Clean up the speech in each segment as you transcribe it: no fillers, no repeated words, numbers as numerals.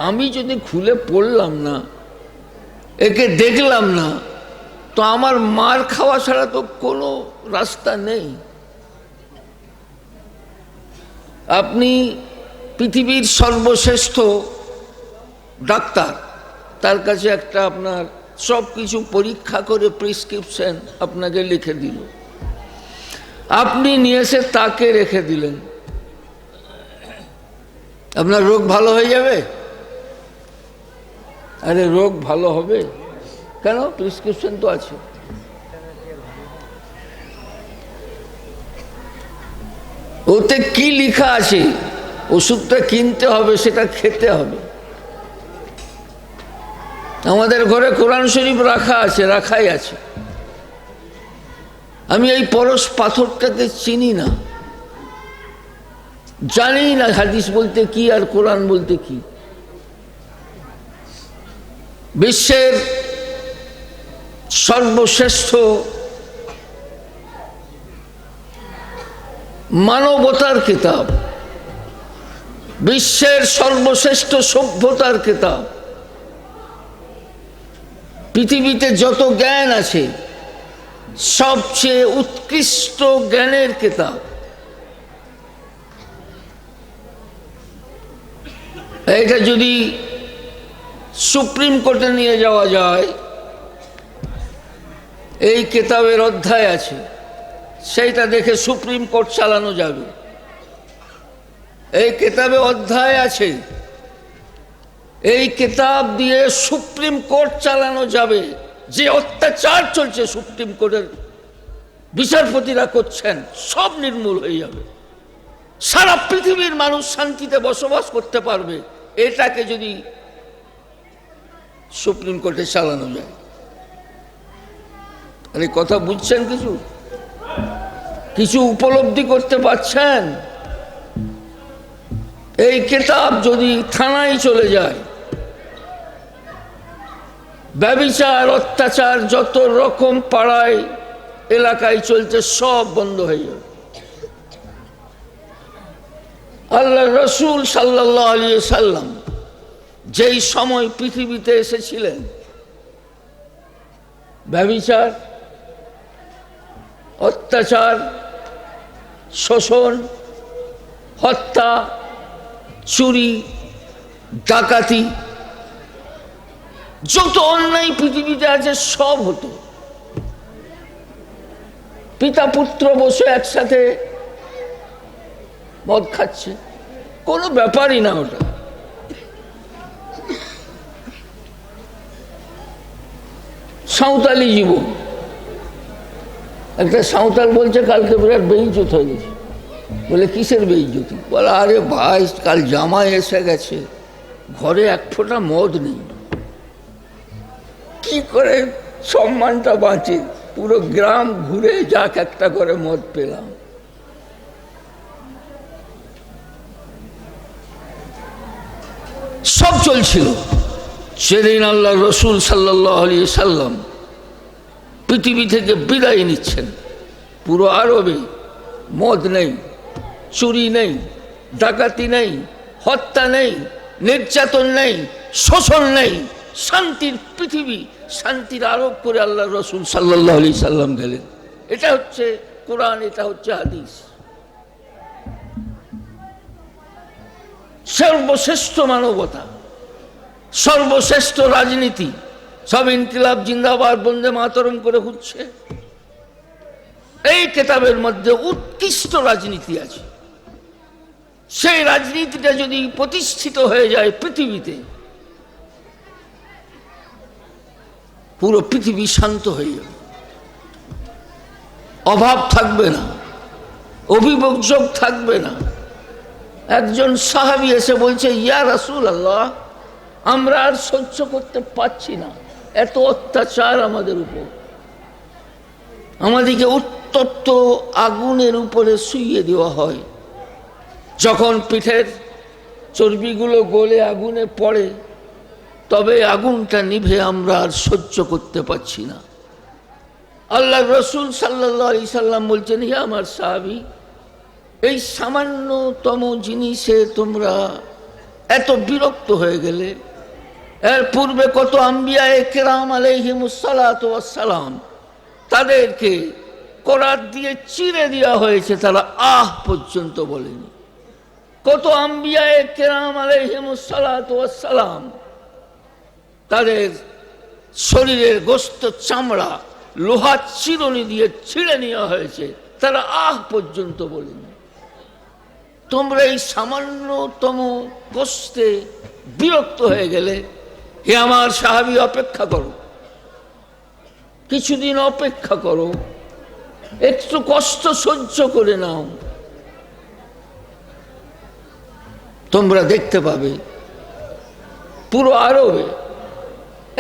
আমি যদি খুলে পড়লাম না, একে দেখলাম না, তো আমার মার খাওয়া ছাড়া তো কোনো রাস্তা নেই। আপনি পৃথিবীর সর্বশ্রেষ্ঠ ডাক্তার, তার কাছে একটা আপনার সব কিছু পরীক্ষা করে প্রেসক্রিপশন আপনাকে লিখে দিল, আপনি নিয়ে এসে তাকে রেখে দিলেন, আপনার রোগ ভালো হয়ে যাবে? আরে রোগ ভালো হবে কেন? প্রেসক্রিপশন তো আছে। ওতে কি লেখা আছে? ওষুধটা কিনতে হবে, সেটা খেতে হবে। আমাদের ঘরে কোরআন শরীফ রাখাই আছে। আমি এই পরশ পাথরটাকে চিনি না, জানি না হাদিস বলতে কি আর কোরআন বলতে কি। বিশ্বের সর্বশ্রেষ্ঠ মানবতার কিতাব, বিশ্বের সর্বশ্রেষ্ঠ সভ্যতার কিতাব, পৃথিবীতে যত জ্ঞান আছে সবচেয়ে উৎকৃষ্ট জ্ঞানের কিতাব। এটা যদি সুপ্রিম কোর্টে নিয়ে যাওয়া যায়, এই কিতাবের অধ্যায় আছে, সেইটা দেখে সুপ্রিম কোর্ট চালানো যাবে। এই কিতাবে অধ্যায় আছে, এই কিতাব দিয়ে সুপ্রিম কোর্ট চালানো যাবে। যে অত্যাচার চলছে সুপ্রিম কোর্টের বিচারপতিরা করছেন, সব নির্মূল হয়ে যাবে। সারা পৃথিবীর মানুষ শান্তিতে বসবাস করতে পারবে, এটাকে যদি সুপ্রিম কোর্টে চালানো যায়। আরে কথা বুঝছেন? কিছু উপলব্ধি করতে পারছেন? এই কিতাব যদি থানায় চলে যায়, ব্যভিচার অত্যাচার যত রকম পাড়ায় এলাকায় চলছে সব বন্ধ হয়ে যাবে। আল্লাহ রসুল সাল্লাল্লাহু আলাইহি সাল্লাম যেই সময় পৃথিবীতে এসেছিলেন, ব্যভিচার অত্যাচার শোষণ হত্যা চুরি ডাকাতি যত অন্যায় পৃথিবীতে আছে সব হতো। পিতা পুত্র বসে একসাথে মদ খাচ্ছে, কোনো ব্যাপারই না ওটা। সাঁওতালি জীবন। একটা সাঁওতাল বলছে কালকে বিরাট বেইজ্জত হয়ে গেছে। বলে কিসের বেইজ্জতি? বলে আরে ভাই, কাল জামাই এসে গেছে, ঘরে এক ফোঁটা মদ নেই, কি করে সম্মানটা বাঁচে? পুরো গ্রাম ঘুরে যাক একটা করে মদ পেলাম। সব চলছিল। সেদিন আল্লাহ রসুল সাল্লাল্লাহু আলাইহি সাল্লাম পৃথিবী থেকে বিদায় নিচ্ছেন। পুরো আরবে মদ নেই, চুরি নেই, ডাকাতি নেই, হত্যা নেই, নির্যাতন নেই, শোষণ নেই, শান্তির পৃথিবী, শান্তির আরোপ করে আল্লাহ রসুল সাল্লাল্লাহু আলাইহি সাল্লাম গেলেন। এটা হচ্ছে কোরআন, এটা হচ্ছে হাদিস। সর্বশ্রেষ্ঠ মানবতা, সর্বশ্রেষ্ঠ রাজনীতি, সব ইনকিলাব জিন্দাবাদ বন্দে মাতরম করে হচ্ছে। এই কিতাবের মধ্যে উৎকৃষ্ট রাজনীতি আছে। সেই রাজনীতিটা যদি প্রতিষ্ঠিত হয়ে যায় পৃথিবীতে, পুরো পৃথিবী শান্ত হয়ে যাবে, অভাব থাকবে না, অভিযোগ থাকবে না। একজন সাহাবী এসে বলছে, ইয়া রাসূলুল্লাহ, আমরা আর সহ্য করতে পারছি না, এত অত্যাচার আমাদের উপর, আমাদেরকে উত্তপ্ত আগুনের উপরে শুইয়ে দেওয়া হয়। যখন পিঠের চর্বিগুলো গলে আগুনে পড়ে, তবে আগুনটা নিভে আমরা আর সহ্য করতে পারছি না। আল্লাহ রসুল সাল্লাল্লাহু আলাইহি সাল্লাম বলছেন, ইয়া আমার সাহাবী, এই সামান্যতম জিনিসে তোমরা এত বিরক্ত হয়ে গেলে? এর পূর্বে কত আম্বিয়ায়ে কেরাম আলাইহিমুস সালাতু ওয়াস সালাম, তাদেরকে করাত দিয়ে চিরে দেওয়া হয়েছে, তারা আহ পর্যন্ত বলেনি। কত আম্বিয়ায়ে কেরাম আলাইহিমুস সালাতু ওয়াস সালাম, তাদের শরীরের গোস্ত চামড়া লোহার চিরুনি দিয়ে ছিঁড়ে নেওয়া হয়েছে, তারা আহ পর্যন্ত বলেনি। তোমরা এই সামান্যতম কষ্টে বিরক্ত হয়ে গেলে, হে আমার সাহাবী অপেক্ষা করো, কিছুদিন অপেক্ষা করো, একটু কষ্ট সহ্য করে নাও, তোমরা দেখতে পাবে পুরো আরবে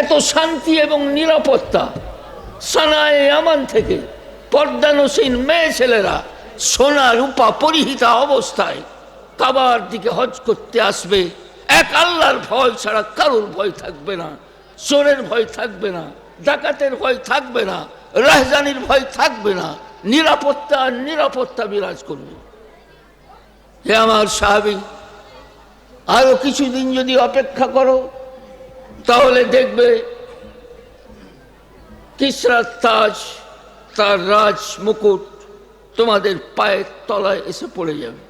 এত শান্তি এবং নিরাপত্তা। সানায়ে ইয়ামান থেকে পর্দানসীন মেয়ে ছেলেরা সোনা রূপা পরিহিতা অবস্থায় কাবার দিকে হজ করতে আসবে। এক আল্লাহর ভয় ছাড়া কারোর ভয় থাকবে না, চোরের ভয় থাকবে না, ডাকাতের ভয় থাকবে না, রাহজানির ভয় থাকবে না, নিরাপত্তা আর নিরাপত্তা বিরাজ করবে। হে আমার সাহাবী, আরো কিছুদিন যদি অপেক্ষা করো তাহলে দেখবে কিসরার তাজ, তার রাজ মুকুট তোমাদের পায়ের তলায় এসে পড়ে যাবে।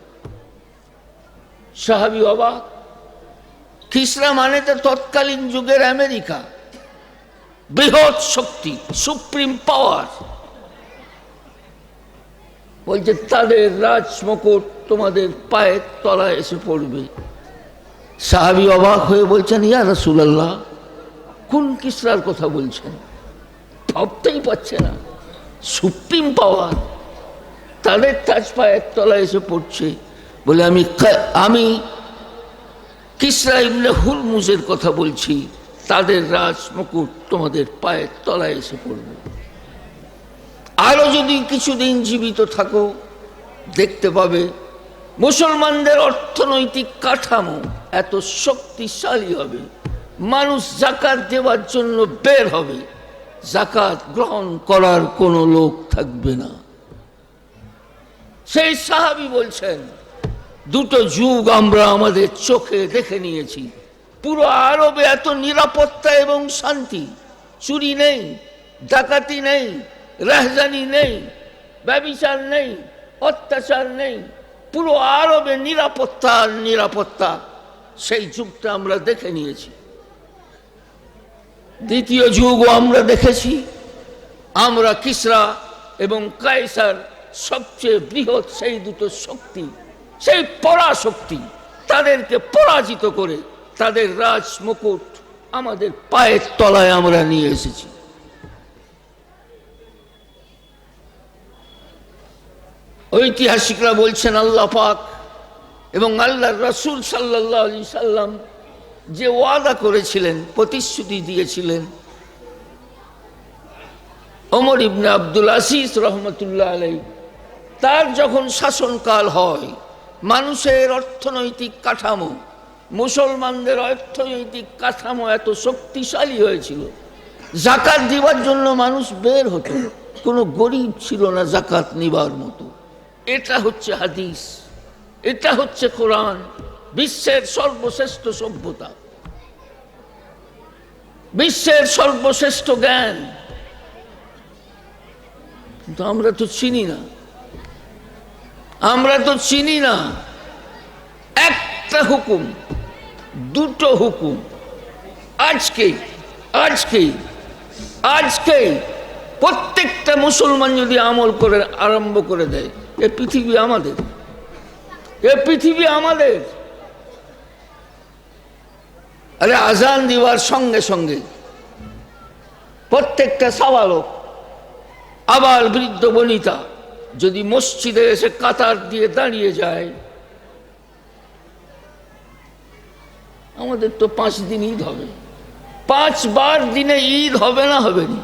সাহাবী অবাক। কিসরা মানে তো তৎকালীন যুগের আমেরিকা, বৃহৎ শক্তি, সুপ্রিম পাওয়ার। বলছে তাদের রাজ মুকুট তোমাদের পায়ের তলায় এসে পড়বে। সাহাবী অবাক হয়ে বলছেন, ইয়া রাসূলুল্লাহ, কোন কিসরার কথা বলছেন? ভাবতেই পারছে না, সুপ্রিম পাওয়ার, তাদের তাজ পায়ের তলায় এসে পড়ছে। বলে আমি কিসরা ইবনে হুরমুজের কথা বলছি, তাদের রাজ মুকুট তোমাদের পায়ের তলায় এসে পড়বে। আরো যদি কিছুদিন জীবিত থাকো দেখতে পাবে মুসলমানদের অর্থনৈতিক কাঠামো এত শক্তিশালী হবে, মানুষ যাকাত দেওয়ার জন্য বের হবে, যাকাত গ্রহণ করার কোনো লোক থাকবে না। সেই সাহাবী বলছেন, দুটো যুগ আমরা আমাদের চোখে দেখে নিয়েছি। পুরো আরবে এত নিরাপত্তা এবং শান্তি, চুরি নেই, ডাকাতি নেই, রাহজানি নেই, ব্যভিচার নেই, অত্যাচার নেই, পুরো আরবে নিরাপত্তা আর নিরাপত্তা। সেই যুগটা আমরা দেখে নিয়েছি। দ্বিতীয় যুগও আমরা দেখেছি। আমরা কিসরা এবং কায়সার, সবচেয়ে বৃহৎ সেই দুটো শক্তি, সেই পরাশক্তি, তাদেরকে পরাজিত করে তাদের রাজ মুকুট আমাদের পায়ের তলায় আমরা নিয়ে এসেছি। ঐতিহাসিকরা বলছেন, আল্লাহ পাক এবং আল্লাহর রাসূল সাল্লাল্লাহু আলাইহি সাল্লাম যে ওয়াদা করেছিলেন, প্রতিশ্রুতি দিয়েছিলেন, ওমর ইবনে আব্দুল আজিজ রহমতুল্লাহ আলাইহি, তার যখন শাসনকাল হয়, মানুষের অর্থনৈতিক কাঠামো, মুসলমানদের অর্থনৈতিক কাঠামো এত শক্তিশালী হয়েছিল, যাকাত দেওয়ার জন্য মানুষ বের হতো, কোনো গরিব ছিল না যাকাত নিবার মতো। এটা হচ্ছে হাদিস, এটা হচ্ছে কোরআন, বিশ্বের সর্বশ্রেষ্ঠ সভ্যতা, বিশ্বের সর্বশ্রেষ্ঠ জ্ঞান। কিন্তু আমরা তো চিনি না, আমরা তো চিনি না। একটা হুকুম, দুটো হুকুম, আজকেই আজকেই আজকেই প্রত্যেকটা মুসলমান যদি আমল করে আরম্ভ করে দেয়, এ পৃথিবী আমাদের, এ পৃথিবী আমাদের। আরে আজান দেওয়ার সঙ্গে সঙ্গে প্রত্যেকটা সাবালক, আবার বৃদ্ধ বনিতা যদি মসজিদে এসে কাতার দিয়ে দাঁড়িয়ে যায়, আমাদের তো 5 দিন ঈদ হবে, 5 বার দিনে ঈদ হবে না? হবে না?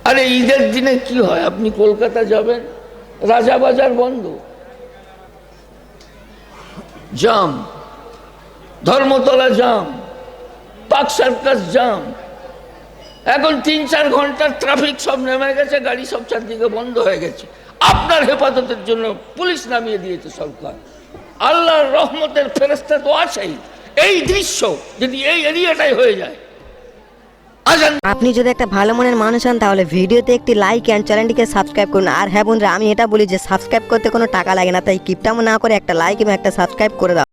আরে ঈদের দিনে কি হয়? আপনি কলকাতা যাবেন, রাজাবাজার বন্ধ, জাম, ধর্মতলা জাম, পার্ক সার্কাস জাম। এখন 3-4 ঘন্টার ট্রাফিক সব নেমে গেছে, গাড়ি সব চারদিকে বন্ধ হয়ে গেছে। আপনার হেফাজতের জন্য পুলিশ নামিয়ে দিয়েছে সরকার। আল্লাহর রহমতের ফেরেশতা তো আছেই। এই দৃশ্য যদি এই এরিয়াটাই হয়ে যায়, আজান। আপনি যদি একটা ভালো মনের মানুষ হন তাহলে ভিডিওতে একটি লাইক অ্যান্ড চ্যানেলটিকে সাবস্ক্রাইব করুন। আর হ্যাঁ বন্ধুরা, আমি এটা বলি যে সাবস্ক্রাইব করতে কোনো টাকা লাগে না, তাই কিপটামো না করে একটা লাইক এবং একটা সাবস্ক্রাইব করে দাও।